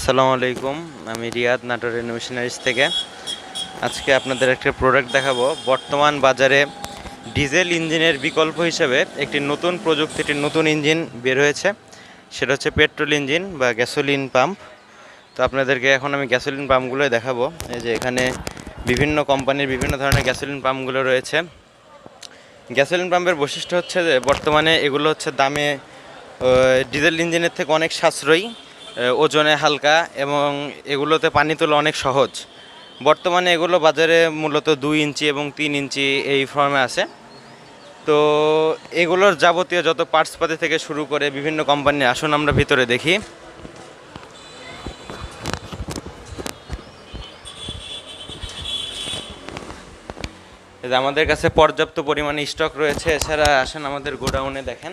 আসসালামু আলাইকুম। আমি রিয়াদ, নাটোর ইনোভেশনারিজ থেকে। আজকে আপনাদের একটা প্রোডাক্ট দেখাবো। বর্তমান বাজারে ডিজেল ইঞ্জিনের বিকল্প হিসেবে একটি নতুন প্রযুক্তির নতুন ইঞ্জিন বের হয়েছে। সেটা হচ্ছে পেট্রোল ইঞ্জিন বা গ্যাসোলিন পাম্প। তো আপনাদেরকে এখন আমি গ্যাসোলিন পাম্পগুলোই দেখাবো। এই যে এখানে বিভিন্ন কোম্পানির বিভিন্ন ধরনের গ্যাসোলিন পাম্পগুলো রয়েছে। গ্যাসোলিন পাম্পের বৈশিষ্ট্য হচ্ছে যে বর্তমানে এগুলো হচ্ছে দামে ডিজেল ইঞ্জিনের থেকে অনেক সাশ্রয়ী, ওজনে হালকা এবং এগুলোতে পানি তোলা অনেক সহজ। বর্তমানে এগুলো বাজারে মূলত 2 ইঞ্চি এবং 3 ইঞ্চি এই ফর্মে আছে। তো এগুলোর যাবতীয় যত পার্টসপাতি থেকে শুরু করে বিভিন্ন কোম্পানি, আসুন আমরা ভিতরে দেখি। আমাদের কাছে পর্যাপ্ত পরিমাণে স্টক রয়েছে। এছাড়া আসেন আমাদের গোডাউনে দেখেন।